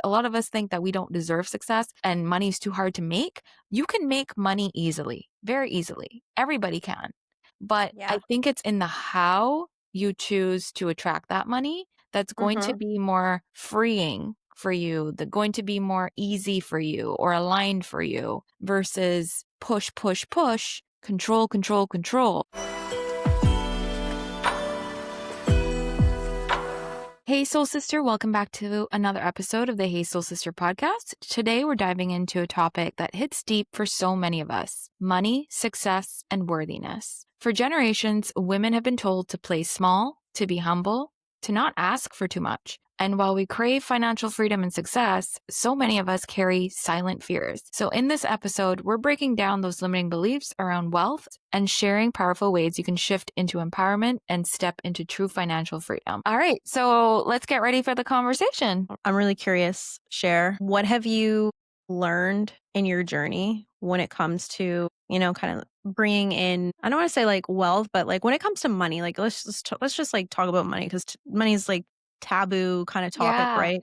A lot of us think that we don't deserve success and money is too hard to make. You can make money easily, very easily. Everybody can. But I Yeah. think it's in the how you choose to attract that money that's going to Mhm. be more freeing for you, that's going to be more easy for you or aligned for you versus push, push, push, control, control, control. Hey, Soul Sister, welcome back to another episode of the Hey, Soul Sister podcast. Today, we're diving into a topic that hits deep for so many of us: money, success, and worthiness. For generations, women have been told to play small, to be humble, to not ask for too much. And while we crave financial freedom and success, so many of us carry silent fears. So, in this episode, we're breaking down those limiting beliefs around wealth and sharing powerful ways you can shift into empowerment and step into true financial freedom. All right, so let's get ready for the conversation. I'm really curious, Cher, what have you learned in your journey when it comes to, kind of bringing in, I don't want to say like wealth, but like when it comes to money, like let's just like talk about money because money is like taboo kind of topic, Yeah. right?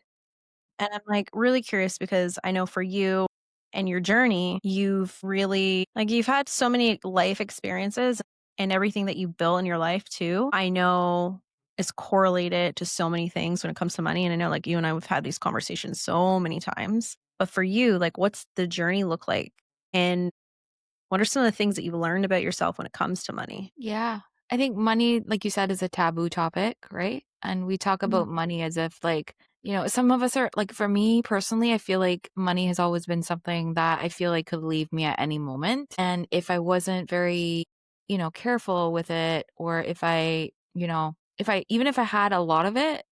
And I'm like really curious because I know for you and your journey, you've really like you've had so many life experiences and everything that you built in your life too. I know is correlated to so many things when it comes to money. And I know like you and I have had these conversations so many times. But for you, like what's the journey look like? And what are some of the things that you've learned about yourself when it comes to money? Yeah. I think money, like you said, is a taboo topic, right? And we talk Mhm. about money as if, like, some of us are like, for me personally, I feel like money has always been something that I feel like could leave me at any moment. And if I wasn't very, careful with it, or even if I had a lot of it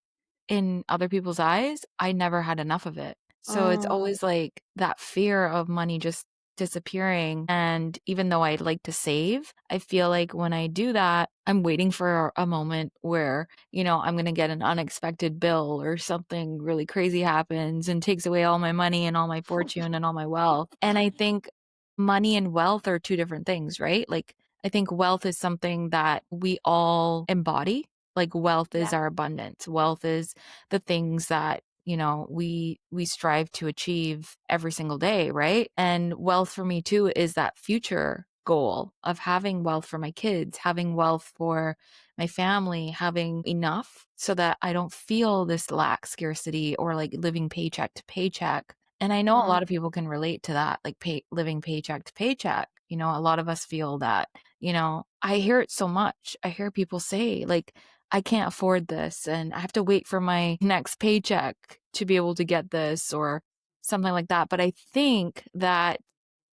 in other people's eyes, I never had enough of it. So it's Mm, always like that fear of money just disappearing. And even though I'd like to save, I feel like when I do that, I'm waiting for a moment where, I'm going to get an unexpected bill or something really crazy happens and takes away all my money and all my fortune and all my wealth. And I think money and wealth are two different things, right? Like, I think wealth is something that we all embody. Like, wealth is yeah. our abundance. Wealth is the things that, we strive to achieve every single day, right? And wealth for me too is that future goal of having wealth for my kids, having wealth for my family, having enough so that I don't feel this lack, scarcity, or like living paycheck to paycheck. And I know a Mhm. lot of people can relate to that, like living paycheck to paycheck. A lot of us feel that, I hear it so much. I hear people say, like, I can't afford this and I have to wait for my next paycheck to be able to get this or something like that. But I think that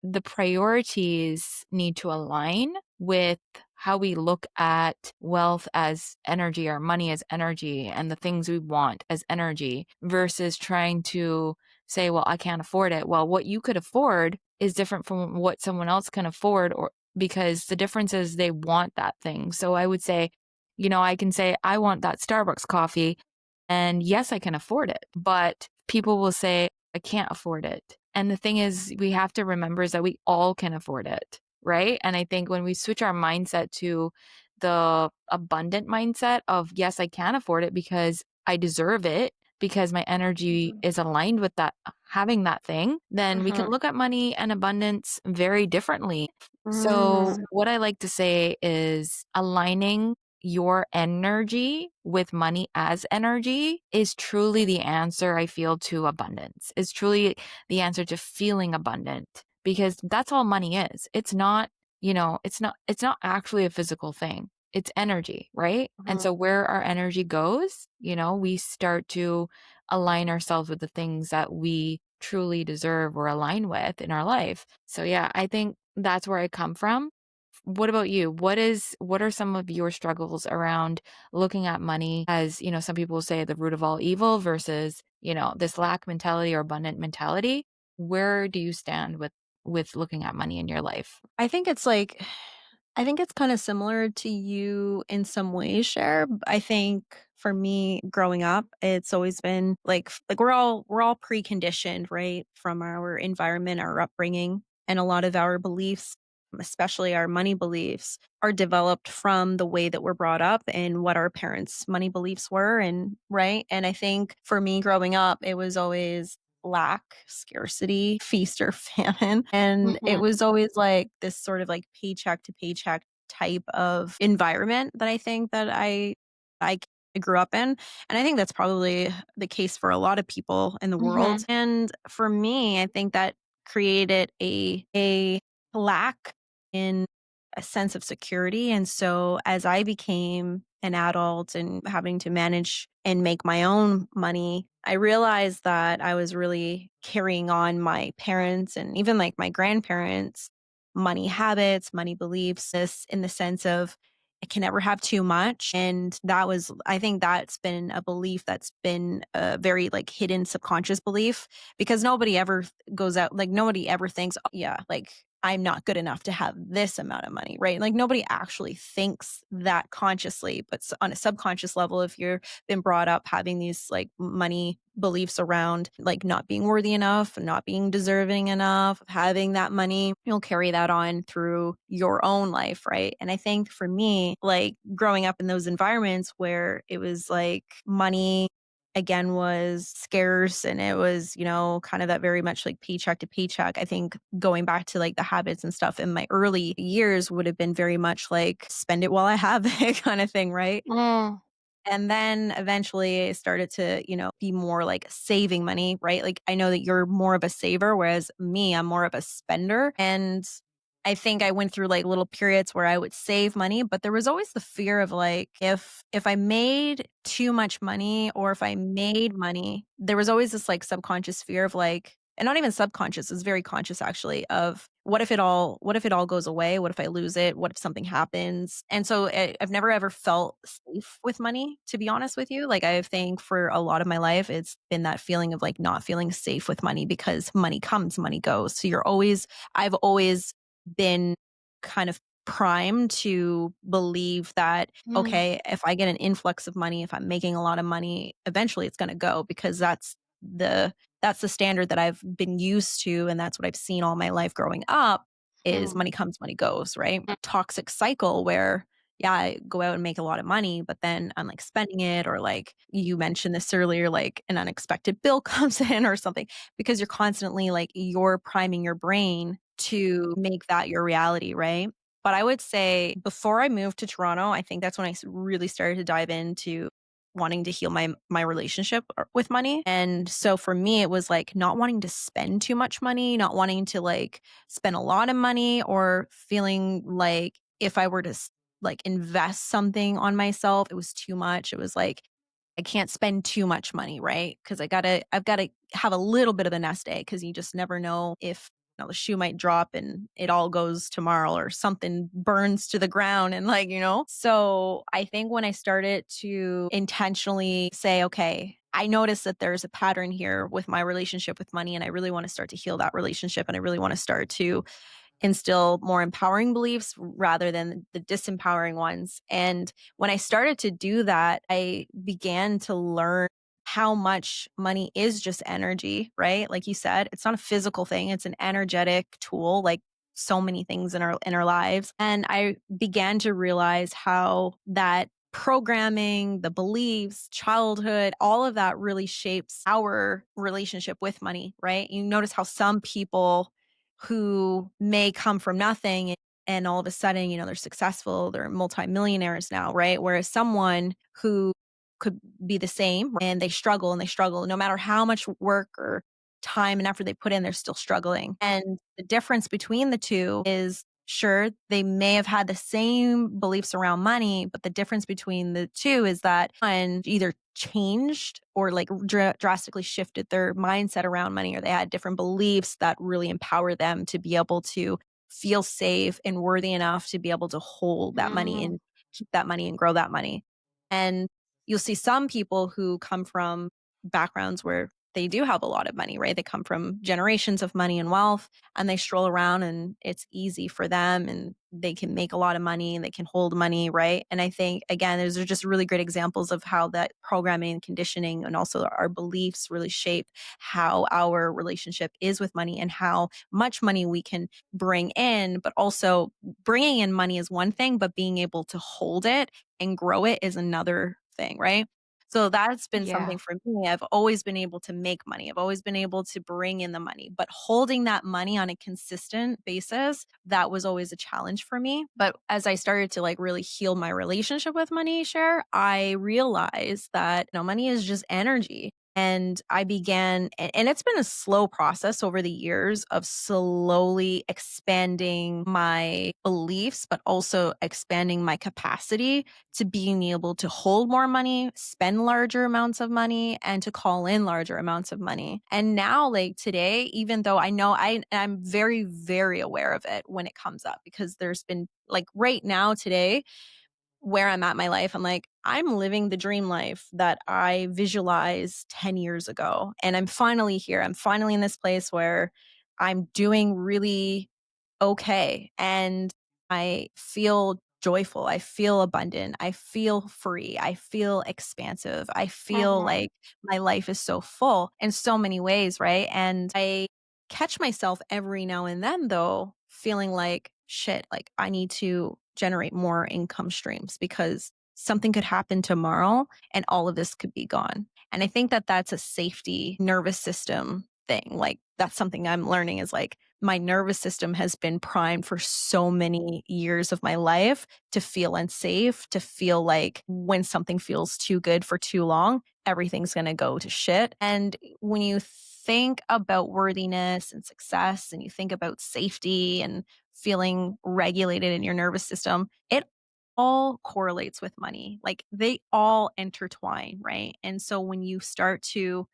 the priorities need to align with how we look at wealth as energy, or money as energy, and the things we want as energy versus trying to say, well, I can't afford it. Well, what you could afford is different from what someone else can afford, or because the difference is they want that thing. So I would say, I can say, I want that Starbucks coffee. And yes, I can afford it, but people will say, I can't afford it. And the thing is, we have to remember is that we all can afford it, right? And I think when we switch our mindset to the abundant mindset of, yes, I can afford it because I deserve it, because my energy Mhm. is aligned with that, having that thing, then we can Mhm. look at money and abundance very differently. So, Mm. what I like to say is aligning your energy with money as energy is truly the answer, I feel, to abundance. Is truly the answer to feeling abundant, because that's all money is. It's not actually a physical thing. It's energy, right? And Mhm. so where our energy goes, we start to align ourselves with the things that we truly deserve or align with in our life. So yeah, I think that's where I come from. What about you? What are some of your struggles around looking at money as, some people say the root of all evil versus, this lack mentality or abundant mentality? Where do you stand with looking at money in your life? I think it's like I think it's kinda similar to you in some ways, Cher. I think for me growing up, it's always been like we're all preconditioned, right, from our environment, our upbringing, and a lot of our beliefs especially our money beliefs, are developed from the way that we're brought up and what our parents' money beliefs were. And right. And I think for me growing up, it was always lack, scarcity, feast or famine. And it Mhm. was always like this sort of like paycheck to paycheck type of environment that I think that I grew up in. And I think that's probably the case for a lot of people in the world. Mhm. And for me, I think that created a lack in a sense of security. And so as I became an adult and having to manage and make my own money, I realized that I was really carrying on my parents and even like my grandparents' money habits, money beliefs, this in the sense of I can never have too much. And that was, I think that's been a belief that's been a very like hidden subconscious belief because nobody ever goes out, like nobody ever thinks, "Oh, yeah, like I'm not good enough to have this amount of money," right? Like nobody actually thinks that consciously, but on a subconscious level, if you're been brought up having these like money beliefs around like not being worthy enough, not being deserving enough, having that money, you'll carry that on through your own life, right? And I think for me, like growing up in those environments where it was like money again was scarce and it was, kind of that very much like paycheck to paycheck. I think going back to like the habits and stuff in my early years would have been very much like spend it while I have it kind of thing, right? Mm. And then eventually I started to, be more like saving money, right? Like I know that you're more of a saver, whereas me, I'm more of a spender. And I think I went through like little periods where I would save money, but there was always the fear of like if I made too much money or if I made money, there was always this like subconscious fear of like and not even subconscious, it's very conscious actually of what if it all goes away? What if I lose it? What if something happens? And so I've never ever felt safe with money, to be honest with you. Like I think for a lot of my life, it's been that feeling of like not feeling safe with money because money comes, money goes. So I've always been kind of primed to believe that, Mm. okay, if I get an influx of money, if I'm making a lot of money, eventually it's going to go because the that's the standard that I've been used to, and that's what I've seen all my life growing up is Mm. money comes, money goes, right? Toxic cycle where, yeah, I go out and make a lot of money, but then I'm like spending it, or like you mentioned this earlier, like an unexpected bill comes in or something, because you're constantly like you're priming your brain to make that your reality, right? But I would say before I moved to Toronto, I think that's when really started to dive into wanting to heal my relationship with money. And so for me it was like not wanting to spend too much money, not wanting to like spend a lot of money or feeling like if I were to like invest something on myself, it was too much. It was like I can't spend too much money, right? Because I've got to have a little bit of a nest egg because you just never know if the shoe might drop and it all goes tomorrow or something burns to the ground and like. So I think when I started to intentionally say, okay, I noticed that there's a pattern here with my relationship with money and I really want to start to heal that relationship and I really want to start to instill more empowering beliefs rather than the disempowering ones. And when I started to do that, I began to learn how much money is just energy, right? Like you said, it's not a physical thing, it's an energetic tool like so many things in our lives. And I began to realize how that programming, the beliefs, childhood, all of that really shapes our relationship with money, right? You notice how some people who may come from nothing and all of a sudden, they're successful, they're multimillionaires now, right? Whereas someone who could be the same and they struggle no matter how much work or time and effort they put in, they're still struggling. And the difference between the two is sure, they may have had the same beliefs around money, but the difference between the two is that one either changed or like drastically shifted their mindset around money, or they had different beliefs that really empower them to be able to feel safe and worthy enough to be able to hold that money Mm. and keep that money and grow that money. And you'll see some people who come from backgrounds where they do have a lot of money, right? They come from generations of money and wealth, and they stroll around and it's easy for them and they can make a lot of money and they can hold money, right? And I think, again, those are just really great examples of how that programming and conditioning and also our beliefs really shape how our relationship is with money and how much money we can bring in. But also, bringing in money is one thing, but being able to hold it and grow it is another thing, right? So that's been Yeah. something for me. I've always been able to make money. I've always been able to bring in the money, but holding that money on a consistent basis, that was always a challenge for me. But as I started to like really heal my relationship with money, share, I realized that, money is just energy. And I began, and it's been a slow process over the years of slowly expanding my beliefs, but also expanding my capacity to being able to hold more money, spend larger amounts of money, and to call in larger amounts of money. And now, like today, even though I know I'm very, very aware of it when it comes up, because there's been like right now today, where I'm at in my life, I'm like, I'm living the dream life that I visualized 10 years ago. And I'm finally here. I'm finally in this place where I'm doing really okay. And I feel joyful. I feel abundant. I feel free. I feel expansive. I feel Mhm. like my life is so full in so many ways, right? And I catch myself every now and then, though, feeling like shit, like I need to generate more income streams because something could happen tomorrow and all of this could be gone. And I think that that's a safety nervous system thing. Like that's something I'm learning is like my nervous system has been primed for so many years of my life to feel unsafe, to feel like when something feels too good for too long, everything's going to go to shit. And when you think about worthiness and success and you think about safety and feeling regulated in your nervous system, it all correlates with money. Like they all intertwine, right? And so when you start to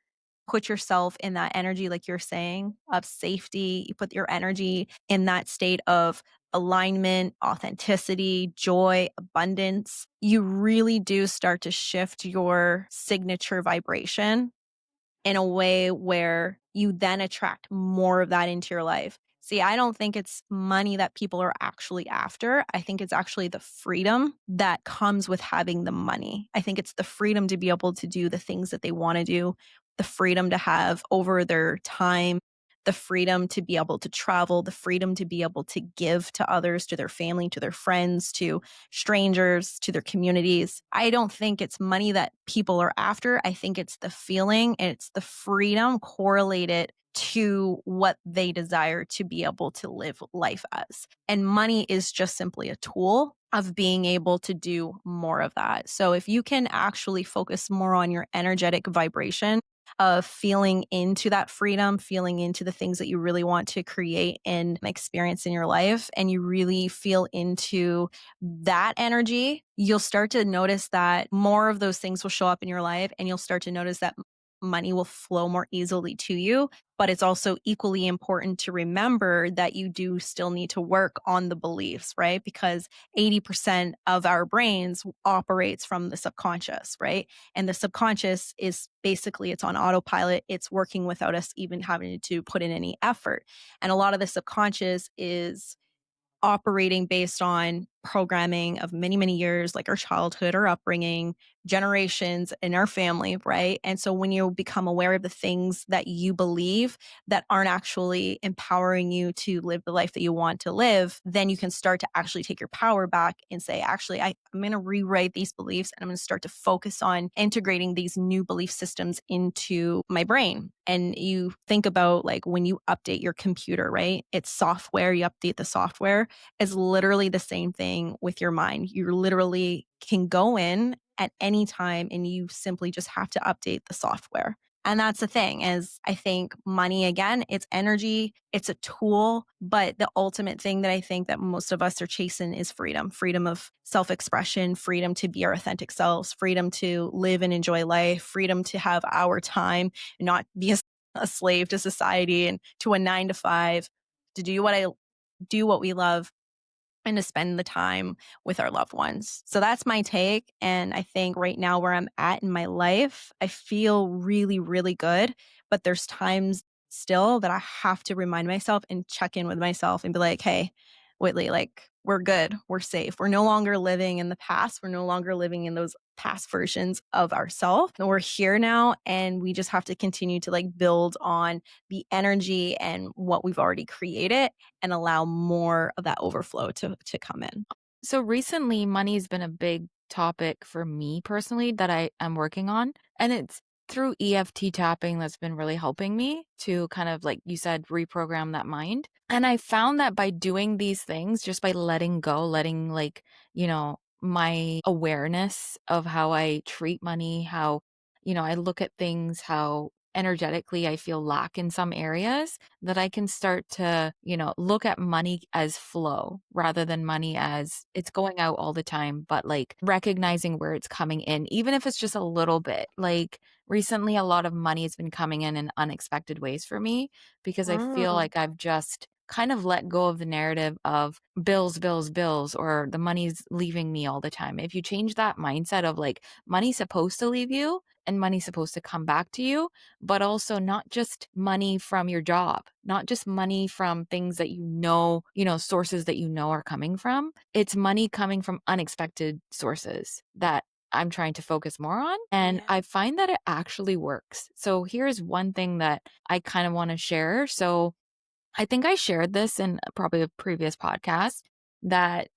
put yourself in that energy, like you're saying, of safety, you put your energy in that state of alignment, authenticity, joy, abundance, you really do start to shift your signature vibration in a way where you then attract more of that into your life. See, I don't think it's money that people are actually after. I think it's actually the freedom that comes with having the money. I think it's the freedom to be able to do the things that they want to do, the freedom to have over their time, the freedom to be able to travel, the freedom to be able to give to others, to their family, to their friends, to strangers, to their communities. I don't think it's money that people are after. I think it's the feeling, it's the freedom correlated to what they desire to be able to live life as. And money is just simply a tool of being able to do more of that. So if you can actually focus more on your energetic vibration of feeling into that freedom, feeling into the things that you really want to create and experience in your life, and you really feel into that energy, you'll start to notice that more of those things will show up in your life, and you'll start to notice that money will flow more easily to you. But it's also equally important to remember that you do still need to work on the beliefs, right? Because 80% of our brains operates from the subconscious, right? And the subconscious is basically it's on autopilot. It's working without us even having to put in any effort. And a lot of the subconscious is operating based on programming of many, many years, like our childhood, our upbringing, generations in our family, right? And so when you become aware of the things that you believe that aren't actually empowering you to live the life that you want to live, then you can start to actually take your power back and say, actually, I'm going to rewrite these beliefs and I'm going to start to focus on integrating these new belief systems into my brain. And you think about like when you update your computer, right? It's software, you update the software is literally the same thing with your mind. You literally can go in at any time and you simply just have to update the software. And that's the thing is I think money again, it's energy, it's a tool, but the ultimate thing that I think that most of us are chasing is freedom, freedom of self-expression, freedom to be our authentic selves, freedom to live and enjoy life, freedom to have our time and not be a slave to society and to a 9 to 5, to do what we love and to spend the time with our loved ones. So that's my take. And I think right now where I'm at in my life, I feel really, really good. but there's times still that I have to remind myself and check in with myself and be like, "Hey, Whitley, like, we're good. We're safe. We're no longer living in the past. We're no longer living in those past versions of ourselves. We're here now, and we just have to continue to like build on the energy and what we've already created and allow more of that overflow to come in." So recently, money's been a big topic for me personally that I am working on. And it's through EFT tapping that's been really helping me to kind of, like you said, reprogram that mind. And I found that by doing these things, just by letting go, letting like, my awareness of how I treat money, how, I look at things, how energetically I feel lack in some areas, that I can start to, look at money as flow rather than money as it's going out all the time, but like recognizing where it's coming in, even if it's just a little bit. Like recently, a lot of money has been coming in unexpected ways for me because I feel Mm, like I've just kind of let go of the narrative of bills, bills, bills, or the money's leaving me all the time. If you change that mindset of like money's supposed to leave you and money's supposed to come back to you, but also not just money from your job, not just money from things that sources that are coming from. It's money coming from unexpected sources that I'm trying to focus more on. And yeah. I find that it actually works. So here's one thing that I kind of want to share. So I think I shared this in probably a previous podcast that,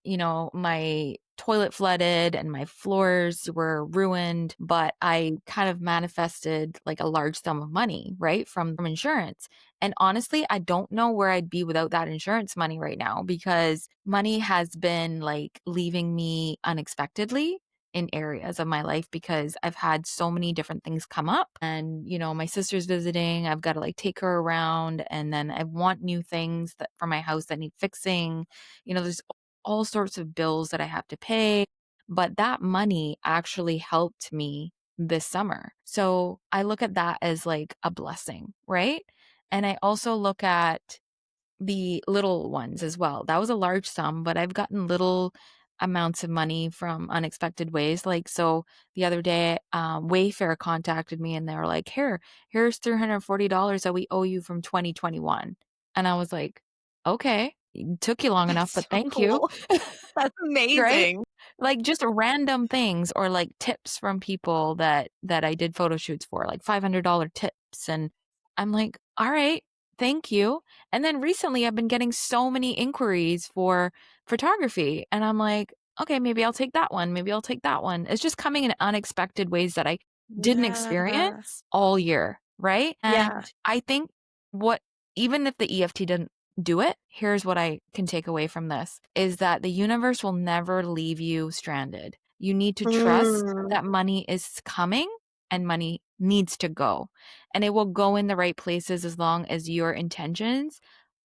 my toilet flooded and my floors were ruined, but I kind of manifested like a large sum of money, right? From insurance. And honestly, I don't know where I'd be without that insurance money right now because money has been like leaving me unexpectedly in areas of my life because I've had so many different things come up and my sister's visiting. I've got to like take her around and then I want new things that for my house that need fixing. There's all sorts of bills that I have to pay, but that money actually helped me this summer. So I look at that as like a blessing, right? And I also look at the little ones as well. That was a large sum, but I've gotten little amounts of money from unexpected ways. Like, so the other day, Wayfair contacted me and they were like, here's $340 that we owe you from 2021. And I was like, okay, it took you long enough, That's but so thank you. cool. That's Right? amazing. Like just random things or like tips from people that I did photo shoots for, like $500 tips, and I'm like, "All right, thank you." And then recently I've been getting so many inquiries for photography, and I'm like, "Okay, maybe I'll take that one. Maybe I'll take that one." It's just coming in unexpected ways that I didn't Yeah. experience all year, right? And Yeah. I think what even if the EFT didn't do it, here's what I can take away from this is that the universe will never leave you stranded. You need to trust Mm. that money is coming and money needs to go. And it will go in the right places as long as your intentions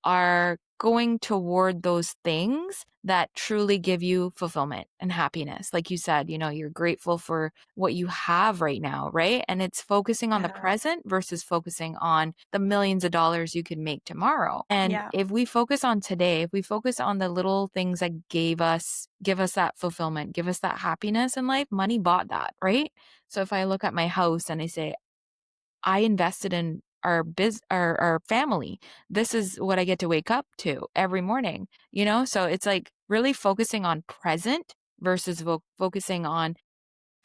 are going toward those things that truly give you fulfillment and happiness. Like you said, you're grateful for what you have right now, right? And it's focusing on the Yeah. present versus focusing on the millions of dollars you could make tomorrow. And Yeah. if we focus on today, if we focus on the little things that give us that fulfillment, give us that happiness in life, money bought that, right? So if I look at my house and I say, I invested in our family. This is what I get to wake up to every morning, So it's like really focusing on present versus focusing on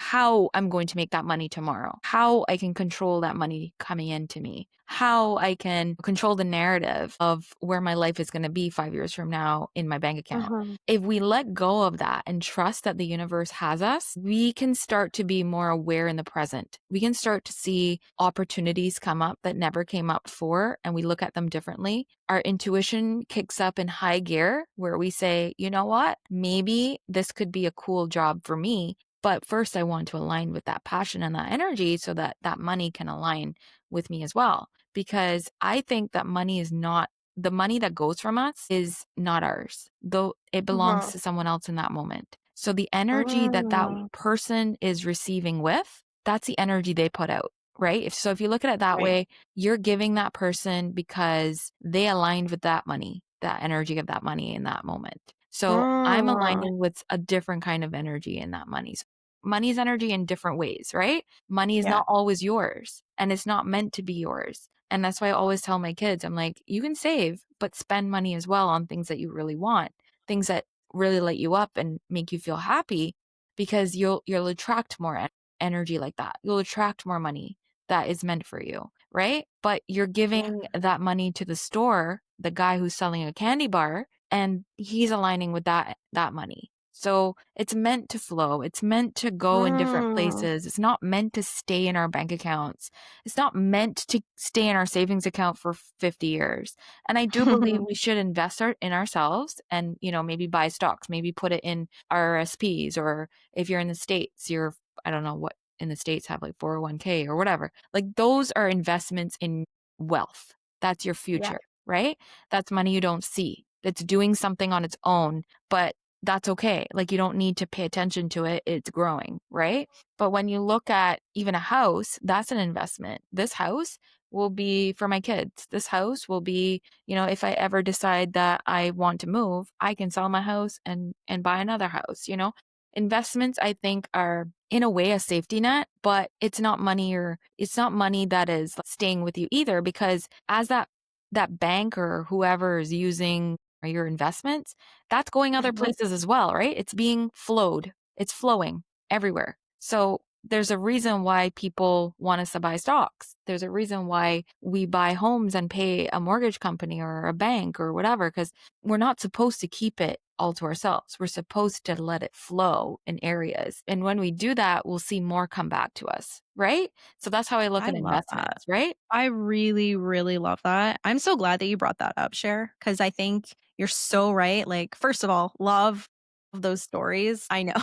how I'm going to make that money tomorrow, how I can control that money coming into me, how I can control the narrative of where my life is going to be 5 years from now in my bank account. Mhm. If we let go of that and trust that the universe has us, we can start to be more aware in the present. We can start to see opportunities come up that never came up before, and we look at them differently. Our intuition kicks up in high gear where we say, you know what? Maybe this could be a cool job for me, but first, I want to align with that passion and that energy so that that money can align with me as well. Because I think that money is not the money that goes from us is not ours, though it belongs Mhm. to someone else in that moment. So the energy that that Mm. person is receiving with, that's the energy they put out, right? If you look at it that Right. way, you're giving that person because they aligned with that money, that energy of that money in that moment. So I'm Mm. aligning with a different kind of energy in that money. money's energy in different ways, right? Money is Yeah. not always yours and it's not meant to be yours. And that's why I always tell my kids, I'm like, you can save, but spend money as well on things that you really want, things that really light you up and make you feel happy because you'll attract more energy like that. You'll attract more money that is meant for you, right? But you're Yeah. giving that money to the store, the guy who's selling a candy bar, and he's aligning with that money. So it's meant to flow. It's meant to go in different Mm. places. It's not meant to stay in our bank accounts. It's not meant to stay in our savings account for 50 years. And I do believe we should invest in ourselves and, maybe buy stocks, maybe put it in RRSPs, or if you're in the States, I don't know what in the States have like 401k or whatever. Like those are investments in wealth. That's your Yeah, future, right? That's money you don't see. That's doing something on its own, but that's okay. Like you don't need to pay attention to it. It's growing, right? But when you look at even a house, that's an investment. This house will be for my kids. This house will be, if I ever decide that I want to move, I can sell my house and buy another house. Investments I think are in a way a safety net, but it's not money that is staying with you either because as that bank or whoever is using your investments, that's going other places as well, right? It's being flowed. It's flowing everywhere. So there's a reason why people want us to buy stocks. There's a reason why we buy homes and pay a mortgage company or a bank or whatever, because we're not supposed to keep it all to ourselves. We're supposed to let it flow in areas. And when we do that, we'll see more come back to us, right? So that's how I look I at love that. investments, right? I really, really love that. I'm so glad that you brought that up, Cher, because I think you're so right. Like, first of all, love those stories. I know.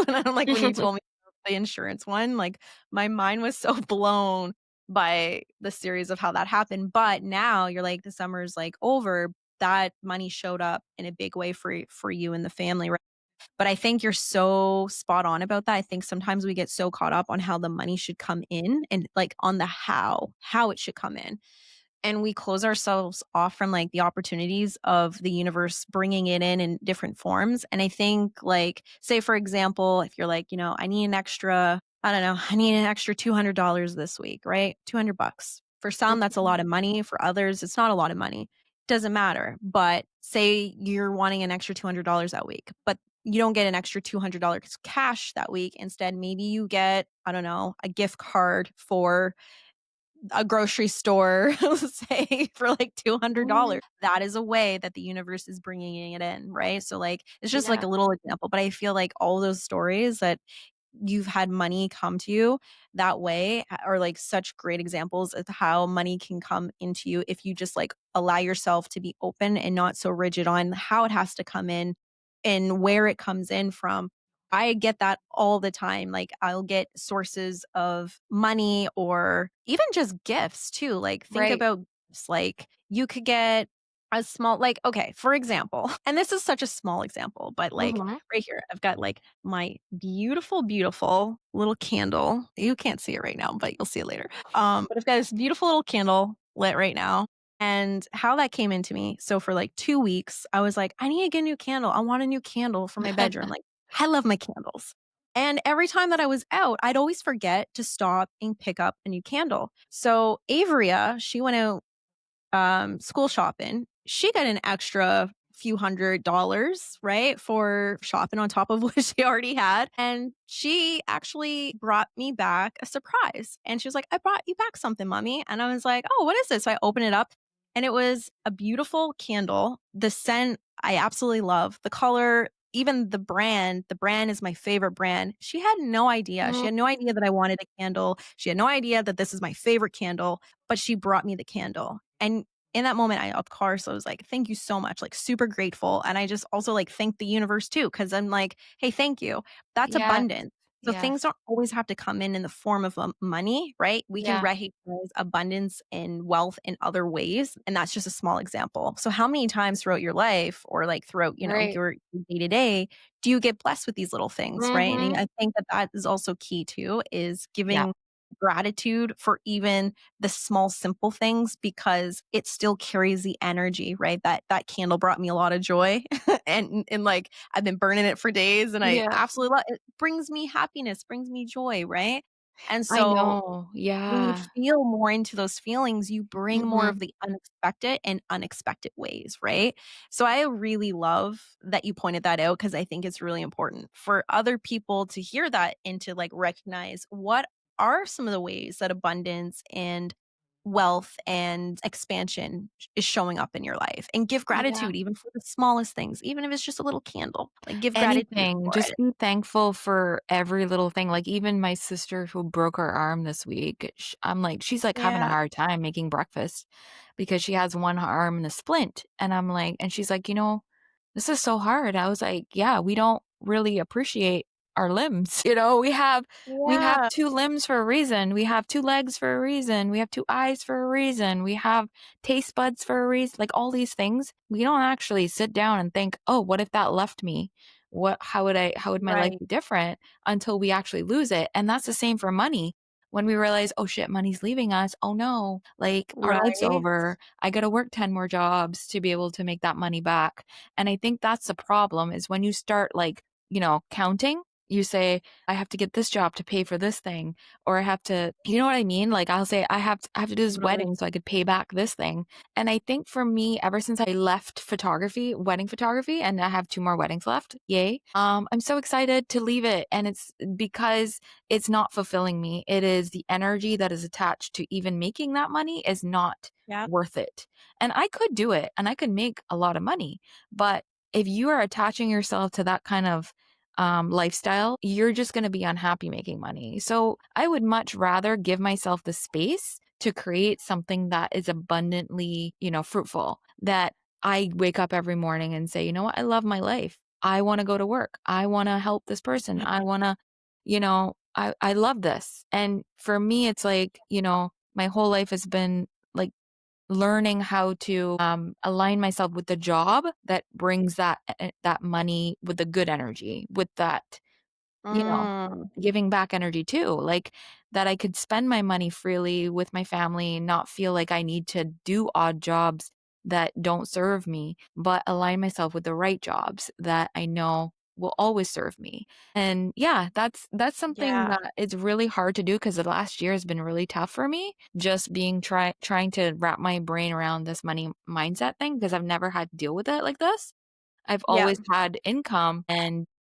And I'm like, when you told me the insurance one, like, my mind was so blown by the series of how that happened. But now you're like, the summer's like over. That money showed up in a big way for you and the family, right? But I think you're so spot on about that. I think sometimes we get so caught up on how the money should come in and like on the how it should come in. And we close ourselves off from like the opportunities of the universe bringing it in different forms. And I think like, say, for example, if you're like, I need an extra, I don't know, I need an extra $200 this week, right? 200 bucks. For some, that's a lot of money. For others, it's not a lot of money. Doesn't matter. But say you're wanting an extra $200 that week, but you don't get an extra $200 cash that week. Instead, maybe you get, I don't know, a gift card for a grocery store, say for like $200. Mm, That is a way that the universe is bringing it in, right? So like it's just like yeah, a little example, but I feel like all those stories that you've had money come to you that way are like such great examples of how money can come into you if you just like allow yourself to be open and not so rigid on how it has to come in and where it comes in from. I get that all the time. Like I'll get sources of money or even just gifts too. Like think right. about gifts. Like you could get a small like okay, for example, and this is such a small example, but like Mhm. right here, I've got like my beautiful, beautiful little candle. You can't see it right now, but you'll see it later. But I've got this beautiful little candle lit right now. And how that came into me. So for like 2 weeks, I was like, I need to get a new candle. I want a new candle for my bedroom. Like I love my candles. And every time that I was out, I'd always forget to stop and pick up a new candle. So Averia, she went out school shopping, she got an extra few $100s, right, for shopping on top of what she already had. And she actually brought me back a surprise. And she was like, I brought you back something, mommy. And I was like, oh, what is this? So I opened it up and it was a beautiful candle. The scent I absolutely love. The color, even the brand is my favorite brand. She had no idea. She Mm, had no idea that I wanted a candle. She had no idea that this is my favorite candle, but she brought me the candle. And in that moment, of course, I was like, thank you so much, like super grateful. And I just also like thank the universe too, because I'm like, hey, thank you. That's yes, abundance. So things yes, don't always have to come in the form of money, right? We can yeah, recognize abundance and wealth in other ways. And that's just a small example. So how many times throughout your life or like throughout, right. your day to day, do you get blessed with these little things, right? And Mhm. I think that that is also key too, is Yeah, giving gratitude for even the small simple things because it still carries the energy, right? That candle brought me a lot of joy and like I've been burning it for days and I Yeah, absolutely love it, brings me happiness, brings me joy, right? And I so know. when you Yeah. feel more into those feelings, you bring more of Mhm. the unexpected and unexpected ways, right? So I really love that you pointed that out because I think it's really important for other people to hear that and to like recognize what are some of the ways that abundance and wealth and expansion is showing up in your life and give Yeah. gratitude even for the smallest things, even if it's just a little candle, like give gratitude Anything, for just it. be thankful for every little thing, like, even my sister who broke her arm this week, I'm like she's, like, having a Yeah. hard time making breakfast because she has one arm in a splint, and I'm like and she's like, "You know, this is so hard." I was like, "Yeah, we don't really appreciate our limbs." We have Yeah. 2 limbs for a reason, we have 2 legs for a reason, we have 2 eyes for a reason, we have taste buds for a reason, like, all these things, we don't actually sit down and think, "Oh, what if that left me? How would my life Right. be different?" Until we actually lose it, and that's the same for money. When we realize, "Oh shit, money's leaving us. Oh no, like, our life's Right. over. I gotta work 10 more jobs to be able to make that money back." And I think that's the problem is when you start, like, counting, you say, "I have to get this job to pay for this thing," or "I have to" you know what I mean? Like, I'll say, "I have to do this Totally. wedding so I could pay back this thing." And I think for me, ever since I left photography, wedding photography, and I have 2 more weddings left, yay, I'm so excited to leave it, and it's because it's not fulfilling me. It is the energy that is attached to even making that money is not Yeah. worth it. And I could do it, and I could make a lot of money, but if you are attaching yourself to that kind of, lifestyle, you're just gonna be unhappy making money. So, I would much rather give myself the space to create something that is abundantly, fruitful, that I wake up every morning and say, "You know what? I love my life. I wanna go to work. I wanna help this person. I wanna" I love this. And for me, it's like, my whole life has been, like, learning how to, align myself with the job that brings that money with the good energy, with that, you know, Mm, giving back energy too, like, that I could spend my money freely with my family and not feel like I need to do odd jobs that don't serve me, but align myself with the right jobs that I know will always serve me. And yeah, that's something yeah. that is really hard to do because the last year has been really tough for me, just trying to wrap my brain around this money mindset thing because I've never had to deal with it like this. I've Yeah. always had income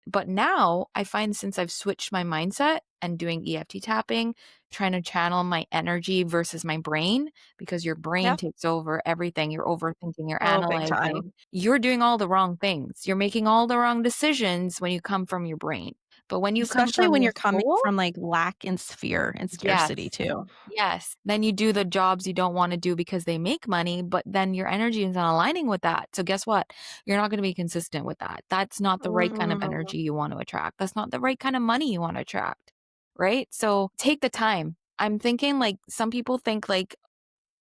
but now I find since I've switched my mindset and doing EFT tapping, trying to channel my energy versus my brain, because your brain Yep. takes over everything. You're overthinking, you're Oh, big time. analyzing. You're doing all the wrong things. You're making all the wrong decisions when you come from your brain. But when you come Especially from when your you're coming soul, from, like, lack and fear and yes. scarcity too. Yes. Then you do the jobs you don't wanna do because they make money, but then your energy is not aligning with that. So guess what? You're not gonna be consistent with that. That's not the right kind of Mm, energy you want to attract. That's not the right kind of money you wanna attract, right? So take the time. I'm thinking, like, some people think,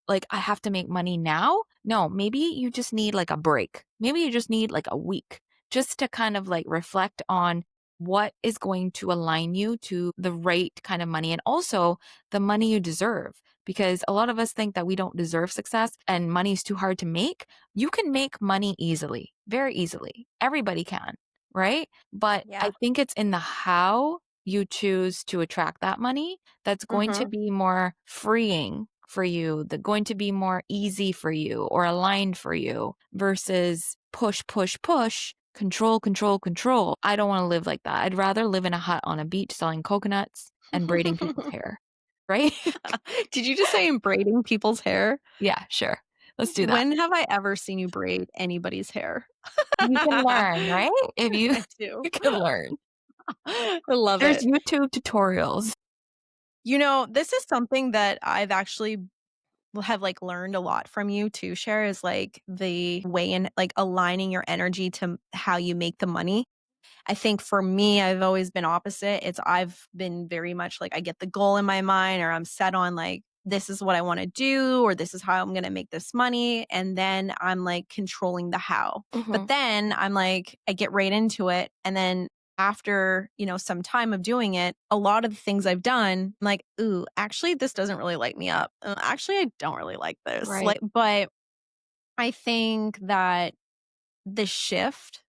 like, I have to make money now? No, maybe you just need like a break. Maybe you just need like a week just to kind of like reflect on what is going to align you to the right kind of money and also the money you deserve. Because a lot of us think that we don't deserve success and money is too hard to make. You can make money easily, very easily. Everybody can, right? But I yeah. think it's in the how you choose to attract that money that's going to Mhm. be more freeing for you, that going to be more easy for you or aligned for you versus push, push, push, control, control, control. I don't want to live like that. I'd rather live in a hut on a beach selling coconuts and braiding people's hair, right? Did you just say in braiding people's hair? Yeah, sure. Let's do that. When have I ever seen you braid anybody's hair? You can learn, right? If you I do. you can learn. I love There's it. YouTube tutorials. This is something that I've actually have, like, learned a lot from you to share is, like, the way in like, aligning your energy to how you make the money. I think for me, I've always been opposite. I've been very much like I get the goal in my mind or I'm set on like this is what I want to do or this is how I'm going to make this money and then I'm like controlling the how. But Mhm. then I'm like I get right into it and then after, some time of doing it, a lot of the things I've done, I'm like, "Ooh, actually, this doesn't really light me up. Actually, I don't really like this." Right. But I think that the shift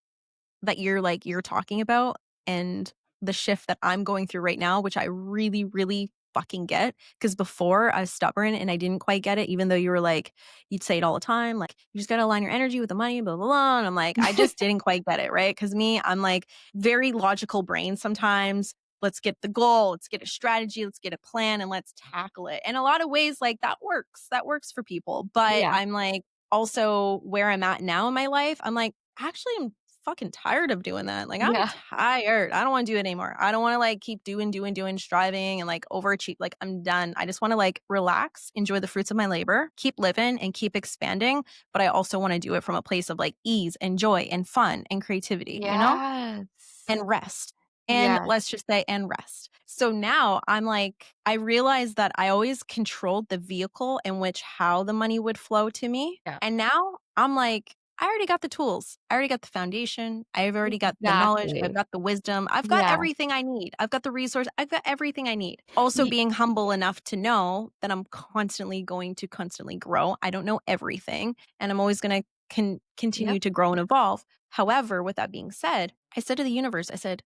that you're talking about and the shift that I'm going through right now, which I really, really fucking get. Because before I was stubborn and I didn't quite get it, even though you were like, you'd say it all the time, like, you just gotta align your energy with the money, blah, blah, blah. And I'm like, I just didn't quite get it, right? Because me, I'm like very logical brain sometimes. Let's get the goal, let's get a strategy, let's get a plan, and let's tackle it. And a lot of ways, like that works. That works for people. But Yeah. I'm like, also where I'm at now in my life, I'm like, actually, I'm fucking tired of doing that. Like, I'm Yeah. tired. I don't wanna do it anymore. I don't wanna, like, keep doing, striving and, like, overachieve. Like, I'm done. I just wanna, like, relax, enjoy the fruits of my labor, keep living and keep expanding, but I also wanna do it from a place of, like, ease and joy and fun and creativity, you know? Yes. And rest. And Yes. let's just say and rest. So now I'm like, I realized that I always controlled the vehicle in which how the money would flow to me. Yeah. And now I'm like, I already got the tools. I already got the foundation. I've already got the knowledge. I've Exactly. got the wisdom. I've got Yeah. everything I need. I've got the resource. I've got everything I need. Also Ye being humble enough to know that I'm constantly going to constantly grow. I don't know everything. And I'm always going to Yep. continue to grow and evolve. However, with that being said, I said to the universe, I said,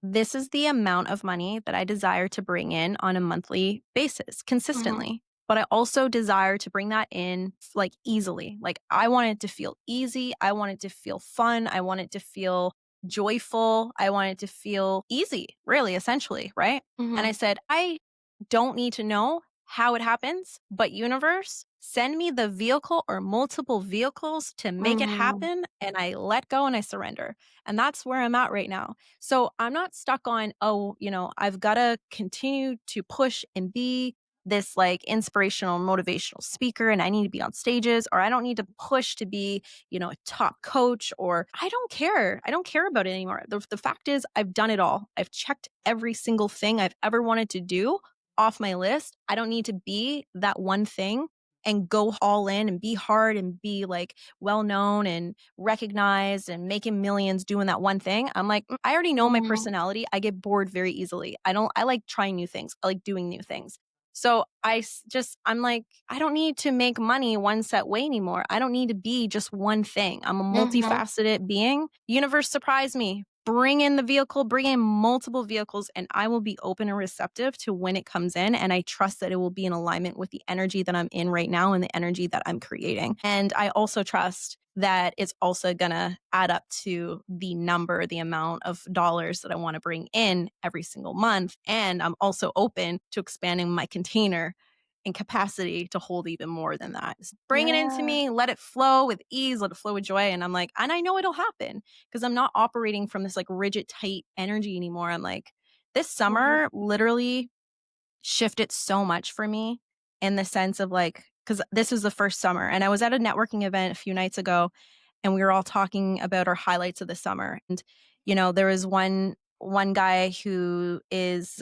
this is the amount of money that I desire to bring in on a monthly basis Mhm. consistently. But I also desire to bring that in like easily. Like I want it to feel easy. I want it to feel fun. I want it to feel joyful. I want it to feel easy, really, essentially. Right. And I Mhm. said, I don't need to know how it happens, but universe, send me the vehicle or multiple vehicles to make it Mhm. happen. And I let go and I surrender. And that's where I'm at right now. So I'm not stuck on, oh, I've got to continue to push and be this like inspirational, motivational speaker and I need to be on stages or I don't need to push to be, a top coach or I don't care. I don't care about it anymore. The fact is, I've done it all. I've checked every single thing I've ever wanted to do off my list. I don't need to be that one thing and go all in and be hard and be like well known and recognized and making millions doing that one thing. I'm like, I already know my Mhm. personality. I get bored very easily. I like trying new things. I like doing new things. So I'm like, I don't need to make money one set way anymore. I don't need to be just one thing. I'm a Mhm. multifaceted being. Universe surprise me. Bring in the vehicle, bring in multiple vehicles, and I will be open and receptive to when it comes in. And I trust that it will be in alignment with the energy that I'm in right now and the energy that I'm creating. And I also trust that it's also going to add up to the amount of dollars that I want to bring in every single month. And I'm also open to expanding my container and capacity to hold even more than that. Just bring it into Yeah. me, let it flow with ease, let it flow with joy. And I'm like, and I know it'll happen because I'm not operating from this like rigid, tight energy anymore. I'm like, this Mhm. summer literally shifted so much for me in the sense of like, because this was the first summer and I was at a networking event a few nights ago and we were all talking about our highlights of the summer. And, there was one guy who is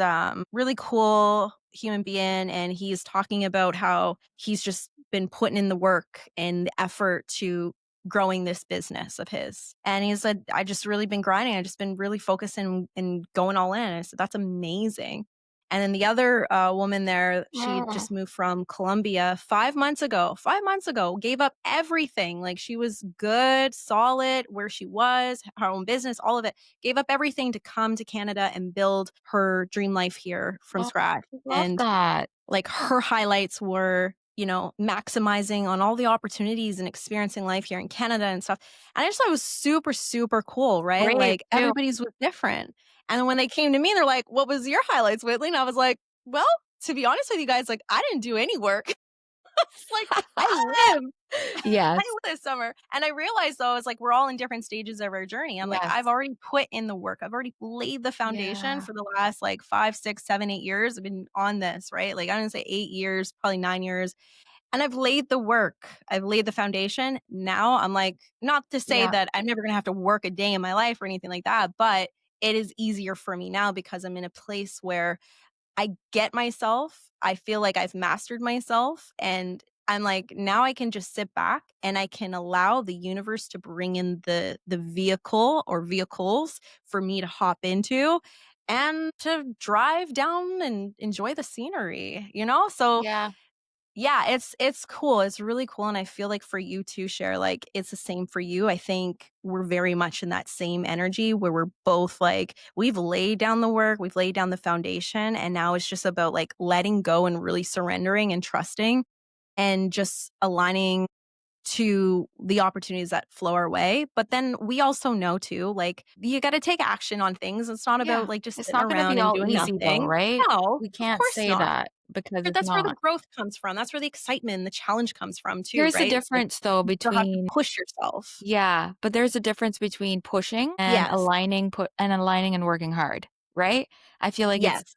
really cool human being and he's talking about how he's just been putting in the work and the effort to growing this business of his. And he said, I just really been grinding. I just been really focusing and going all in. And I said, that's amazing. And then the other woman there, she Mm. just moved from Colombia 5 months ago. 5 months ago, gave up everything. Like she was good, solid where she was, her own business, all of it. Gave up everything to come to Canada and build her dream life here from Oh, scratch. I love And that. like her highlights were, maximizing on all the opportunities and experiencing life here in Canada and stuff. And I just thought it was super, super cool, right? Brave Like too. everybody's was different. And then when they came to me, they're like, what was your highlights, Whitley? And I was like, well, to be honest with you guys, like I didn't do any work. It's like I live. I Yes. live this summer. And I realized though, it's like we're all in different stages of our journey. I'm like, I've Yes. already put in the work. I've already laid the foundation Yeah. for the last like 5, 6, 7, 8 years. I've been on this, right? Like I'm gonna say 8 years, probably 9 years. And I've laid the work. I've laid the foundation. Now I'm like, not to say Yeah. that I'm never gonna have to work a day in my life or anything like that, but it is easier for me now because I'm in a place where I get myself. I feel like I've mastered myself and I'm like, now I can just sit back and I can allow the universe to bring in the vehicle or vehicles for me to hop into and to drive down and enjoy the scenery, you know? So Yeah. yeah, it's cool. It's really cool, and I feel like for you to share, like, it's the same for you. I think we're very much in that same energy where we're both like, we've laid down the work, we've laid down the foundation, and now it's just about like letting go and really surrendering and trusting and just aligning to the opportunities that flow our way. But then we also know too, like, you got to take action on things. It's not about Yeah. like just It's sitting not gonna around be and all doing easy though, nothing. right? No, We of can't course say not. that because it's That's where the not. growth comes from. That's where the excitement and the challenge comes from too, Here's the right? It's like difference though you still have to between push yourself. yeah, but there's a difference between pushing and Yes. aligning and working hard, right? I feel like Yes.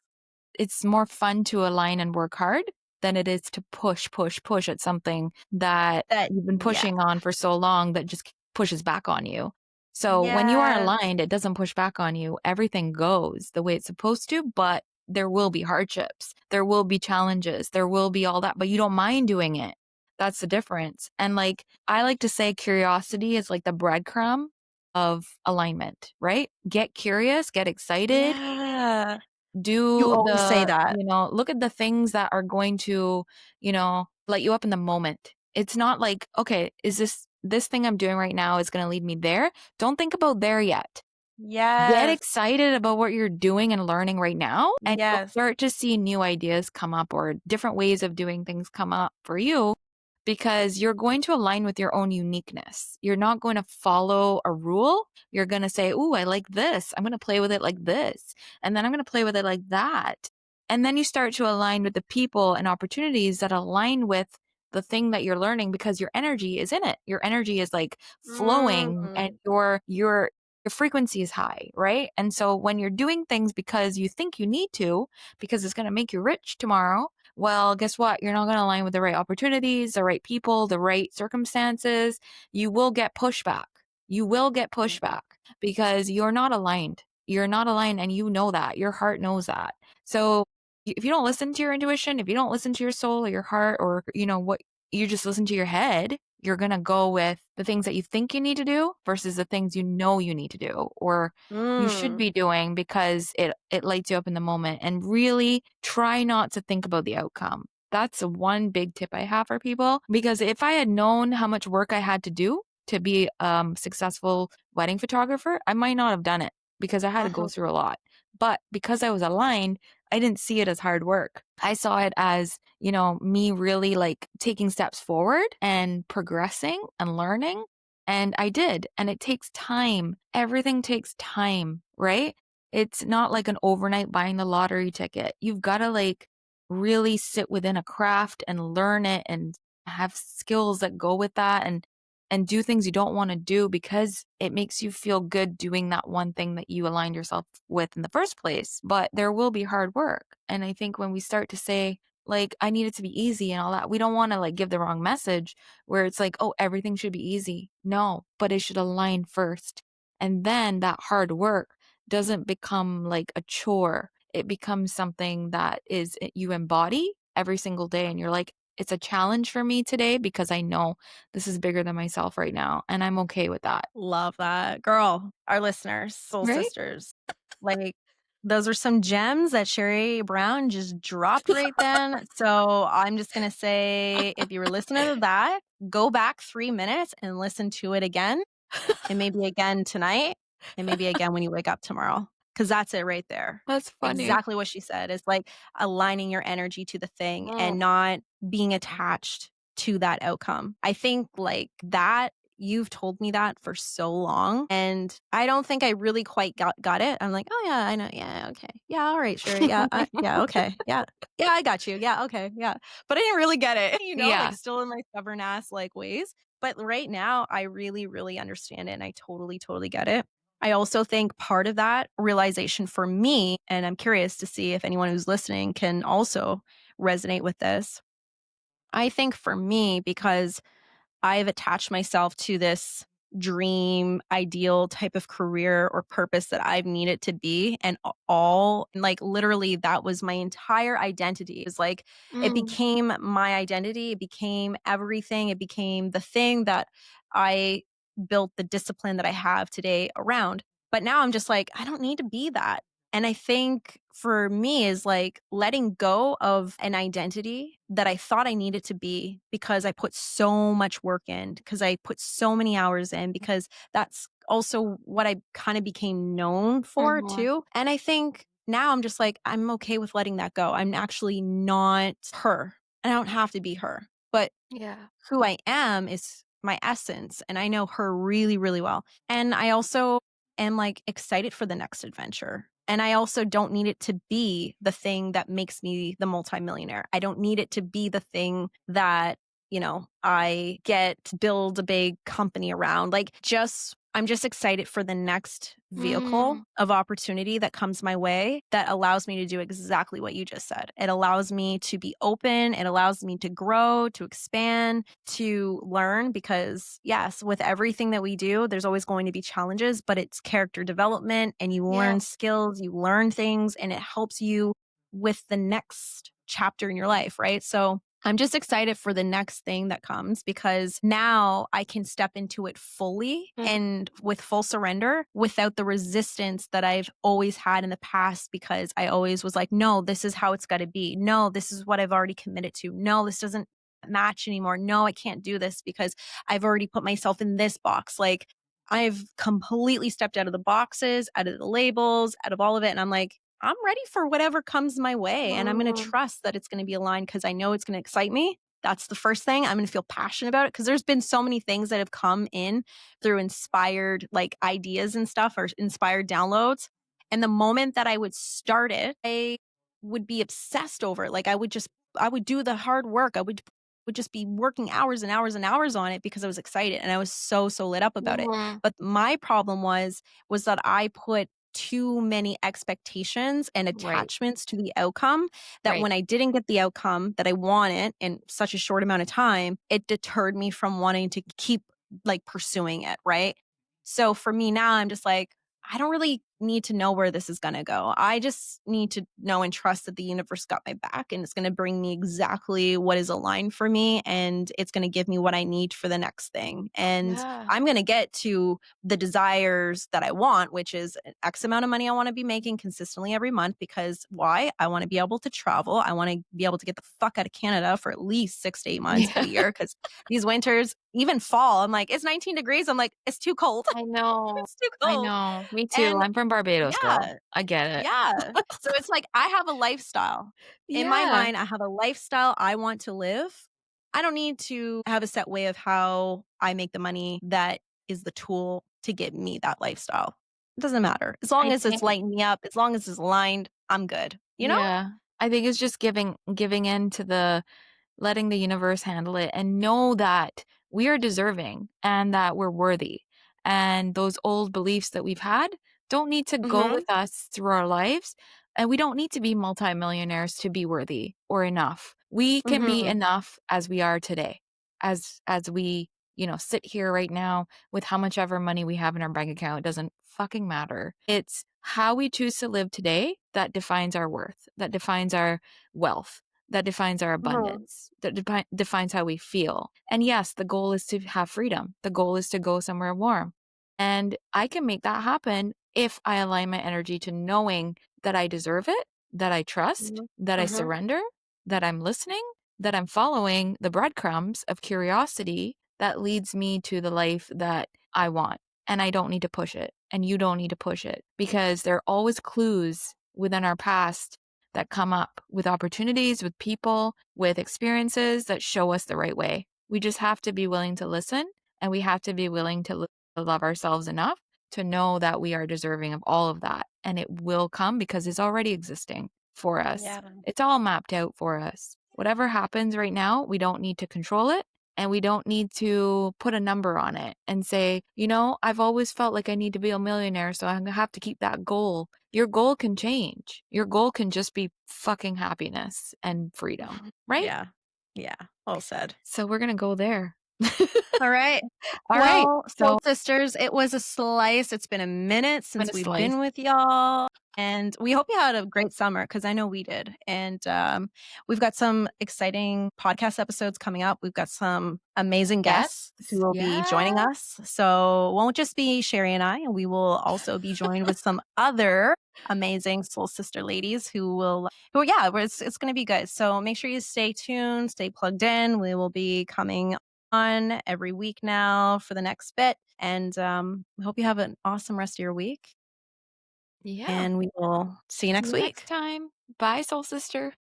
it's more fun to align and work hard than it is to push, push, push at something that That you've been yeah. pushing on for so long that just pushes back on you. So when you are Yes. aligned, it doesn't push back on you. Everything goes the way it's supposed to, but there will be hardships. There will be challenges. There will be all that, but you don't mind doing it. That's the difference. And like I like to say curiosity is like the breadcrumb of alignment, right? Get curious, get excited, Yeah. You do always say the that. look at the things that are going to, light you up in the moment. It's not like, okay, is this thing I'm doing right now is gonna lead me there? Don't think about there yet. Get Yes. excited about what you're doing and learning right now, and you'll Yes. start to see new ideas come up or different ways of doing things come up for you because you're going to align with your own uniqueness. You're not going to follow a rule. You're going to say, "Ooh, I like this. I'm going to play with it like this." And then I'm going to play with it like that. And then you start to align with the people and opportunities that align with the thing that you're learning because your energy is in it. Your energy is like flowing and Mm. your frequency is high, right? And so when you're doing things because you think you need to, because it's going to make you rich tomorrow, well, guess what? You're not going to align with the right opportunities, the right people, the right circumstances. You will get pushback. You will get pushback because you're not aligned. You're not aligned and you know that. Your heart knows that. So if you don't listen to your intuition, if you don't listen to your soul or your heart or what you just listen to your head, you're going to go with the things that you think you need to do versus the things you know you need to do or you should Mm. be doing because it lights you up in the moment and really try not to think about the outcome. That's one big tip I have for people because if I had known how much work I had to do to be successful wedding photographer, I might not have done it because I had to go Uh-huh. through a lot. But because I was aligned, I didn't see it as hard work. I saw it as, me really like taking steps forward and progressing and learning. And I did. And it takes time. Everything takes time, right? It's not like an overnight buying the lottery ticket. You've got to like really sit within a craft and learn it and have skills that go with that and do things you don't want to do because it makes you feel good doing that one thing that you aligned yourself with in the first place. But there will be hard work. And I think when we start to say, like, I need it to be easy and all that, we don't want to like give the wrong message where it's like, oh, everything should be easy. No, but it should align first. And then that hard work doesn't become like a chore. It becomes something that you embody every single day. And you're like, it's a challenge for me today because I know this is bigger than myself right now, and I'm okay with that. Love that. Girl, our listeners, soul Right? sisters, like, those are some gems that Sherry Brown just dropped right then. So I'm just gonna say, if you were listening to that, go back 3 minutes and listen to it again, and maybe again tonight, and maybe again when you wake up tomorrow, because that's it right there. That's funny. Exactly what she said. Is like aligning your energy to the thing Mm. and not being attached to that outcome. I think like that you've told me that for so long and I don't think I really quite got it. I'm like, "Oh yeah, I know. Yeah, okay. Yeah, all right, sure. Yeah, yeah, okay. Yeah. Yeah, I got you. Yeah, okay. Yeah." But I didn't really get it, like Yeah. still in my stubborn ass like ways. But right now I really really understand it and I totally totally get it. I also think part of that realization for me, and I'm curious to see if anyone who's listening can also resonate with this. I think for me, because I've attached myself to this dream, ideal type of career or purpose that I've needed to be. And all, like, literally, that was my entire identity. It's like, it Mm. became my identity. It became everything. It became the thing that I built the discipline that I have today around. But now I'm just like, I don't need to be that. And I think for me is like letting go of an identity that I thought I needed to be because I put so much work in, because I put so many hours in, because that's also what I kind of became known for Mhm. too. And I think now I'm just like, I'm okay with letting that go. I'm actually not her. I don't have to be her. But Yeah. who I am is my essence, and I know her really, really well. And I also am, like, excited for the next adventure. And I also don't need it to be the thing that makes me the multimillionaire. I don't need it to be the thing that, I get to build a big company around. Like, I'm just excited for the next vehicle Mm. of opportunity that comes my way that allows me to do exactly what you just said. It allows me to be open, it allows me to grow, to expand, to learn, because yes, with everything that we do, there's always going to be challenges, but it's character development and you Yeah. learn skills, you learn things, and it helps you with the next chapter in your life, right? So I'm just excited for the next thing that comes because now I can step into it fully Mm. and with full surrender without the resistance that I've always had in the past, because I always was like, no, this is how it's got to be. No, this is what I've already committed to. No, this doesn't match anymore. No, I can't do this because I've already put myself in this box. Like, I've completely stepped out of the boxes, out of the labels, out of all of it. And I'm like, I'm ready for whatever comes my way. And I'm going to Mm. trust that it's going to be aligned because I know it's going to excite me. That's the first thing. I'm going to feel passionate about it because there's been so many things that have come in through inspired like ideas and stuff, or inspired downloads. And the moment that I would start it, I would be obsessed over it. Like, I would do the hard work. I would just be working hours and hours and hours on it because I was excited and I was so lit up about it. Mhm. But my problem was that I put too many expectations and Right. attachments to the outcome, that Right. when I didn't get the outcome that I wanted in such a short amount of time, it deterred me from wanting to keep like pursuing it, right? So for me now, I'm just like, I don't really need to know where this is going to go. I just need to know and trust that the universe got my back and it's going to bring me exactly what is aligned for me, and it's going to give me what I need for the next thing. And Yeah. I'm going to get to the desires that I want, which is an X amount of money I want to be making consistently every month. Because why? I want to be able to travel. I want to be able to get the fuck out of Canada for at least 6 to 8 months of Yeah. the year. Because these winters, even fall, I'm like, it's 19 degrees. I'm like, it's too cold. I know. It's too I cold. know. Me too. And I'm from Barbados, girl. yeah, I get it. yeah. So it's like I have a lifestyle. In my Yeah. mind, I have a lifestyle I want to live. I don't need to have a set way of how I make the money that is the tool to get me that lifestyle. It doesn't matter. As long I as it's think lighting me up, as long as it's aligned, I'm good. You know? yeah. I think it's just giving in to the letting the universe handle it and know that we are deserving and that we're worthy. And those old beliefs that we've had don't need to go Mhm. with us through our lives. And we don't need to be multimillionaires to be worthy or enough. We can be Mhm. enough as we are today, as we, sit here right now with how much ever money we have in our bank account. It doesn't fucking matter. It's how we choose to live today that defines our worth, that defines our wealth, that defines our Mhm. abundance, that defines how we feel. And yes, the goal is to have freedom. The goal is to go somewhere warm. And I can make that happen if I align my energy to knowing that I deserve it, that I trust, Mhm. that I Mhm. surrender, that I'm listening, that I'm following the breadcrumbs of curiosity that leads me to the life that I want. And I don't need to push it. And you don't need to push it because there are always clues within our past that come up with opportunities, with people, with experiences that show us the right way. We just have to be willing to listen, and we have to be willing to love ourselves enough to know that we are deserving of all of that. And it will come because it's already existing for us. Yeah. It's all mapped out for us. Whatever happens right now, we don't need to control it. And we don't need to put a number on it and say, I've always felt like I need to be a millionaire, so I'm going to have to keep that goal. Your goal can change. Your goal can just be fucking happiness and freedom, right? Yeah. Yeah. Well said. So we're going to go there. All right. All right. Well, Soul So Sisters, it was a slice. It's been a minute been since a we've slice. been with y'all. And we hope you had a great summer because I know we did. And we've got some exciting podcast episodes coming up. We've got some amazing guests who Yes. will be joining Yeah. us. So it won't just be Sherry and I, and we will also be joined with some other amazing Soul Sister ladies yeah, it's going to be good. So make sure you stay tuned, stay plugged in. We will be coming on every week now for the next bit. And we hope you have an awesome rest of your week. Yeah. And we will see you See next you next week. time. Bye, soul sister.